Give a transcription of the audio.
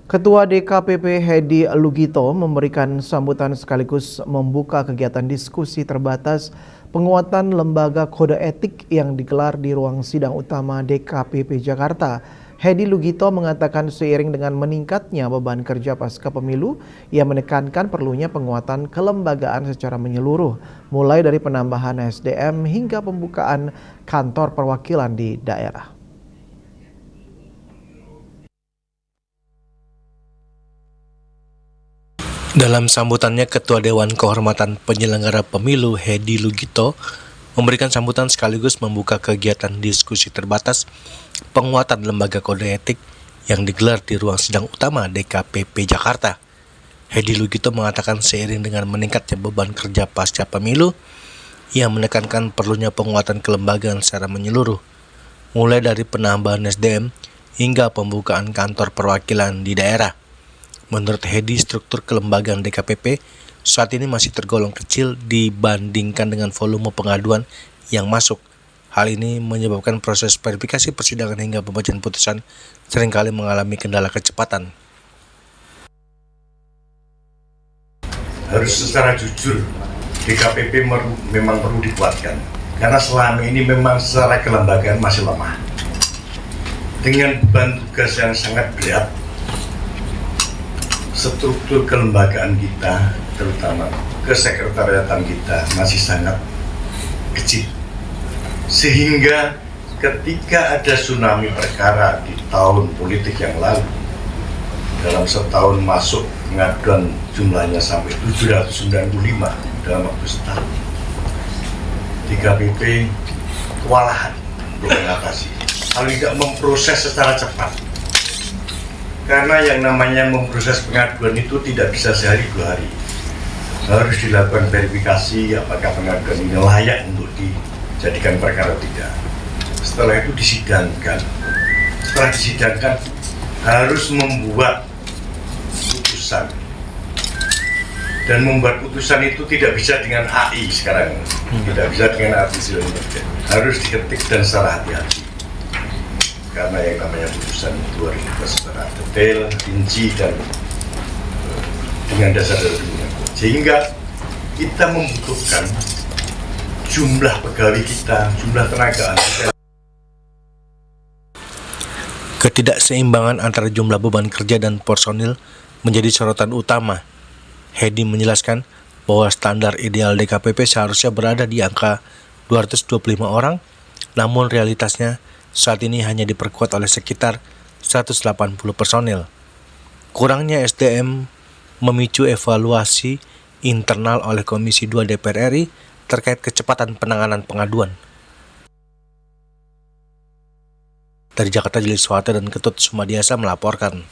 Ketua DKPP Hedi Lugito memberikan sambutan sekaligus membuka kegiatan diskusi terbatas penguatan lembaga kode etik yang digelar di ruang sidang utama DKPP Jakarta. Hedi Lugito mengatakan seiring dengan meningkatnya beban kerja pasca pemilu, ia menekankan perlunya penguatan kelembagaan secara menyeluruh, mulai dari penambahan SDM hingga pembukaan kantor perwakilan di daerah. Dalam sambutannya, Ketua Dewan Kehormatan Penyelenggara Pemilu Hedi Lugito memberikan sambutan sekaligus membuka kegiatan diskusi terbatas penguatan lembaga kode etik yang digelar di ruang sidang utama DKPP Jakarta. Hedi Lugito mengatakan seiring dengan meningkatnya beban kerja pasca pemilu, ia menekankan perlunya penguatan kelembagaan secara menyeluruh, mulai dari penambahan SDM hingga pembukaan kantor perwakilan di daerah. Menurut Hedi, struktur kelembagaan DKPP saat ini masih tergolong kecil dibandingkan dengan volume pengaduan yang masuk. Hal ini menyebabkan proses verifikasi persidangan hingga pembacaan putusan seringkali mengalami kendala kecepatan. Harus secara jujur, DKPP memang perlu dikuatkan, karena selama ini memang secara kelembagaan masih lemah. Dengan beban tugas yang sangat berat, struktur kelembagaan kita, terutama kesekretariatan kita, masih sangat kecil. Sehingga ketika ada tsunami perkara di tahun politik yang lalu, dalam setahun masuk pengaduan jumlahnya sampai 795 dalam waktu setahun. DKPP kewalahan untuk mengatasi. Kalau tidak memproses secara cepat, karena yang namanya memproses pengaduan itu tidak bisa sehari dua hari. Harus dilakukan verifikasi apakah pengaduan ini layak untuk dijadikan perkara tidak. Setelah itu disidangkan. Setelah disidangkan harus membuat putusan. Dan membuat putusan itu tidak bisa dengan AI sekarang. Tidak bisa dengan artificial intelligence. Harus diketik dan secara hati-hati. Karena yang namanya putusan itu harus dibuat secara detail, rinci, dan dengan dasar dari dunia. Sehingga kita membutuhkan jumlah pegawai kita, jumlah tenaga kita. Ketidakseimbangan antara jumlah beban kerja dan personil menjadi sorotan utama. Hedi menjelaskan bahwa standar ideal DKPP seharusnya berada di angka 225 orang, namun realitasnya saat ini hanya diperkuat oleh sekitar 180 personil. Kurangnya SDM memicu evaluasi internal oleh Komisi 2 DPR RI terkait kecepatan penanganan pengaduan. Dari Jakarta, Jeli Suwata dan Ketut Sumadiasa melaporkan.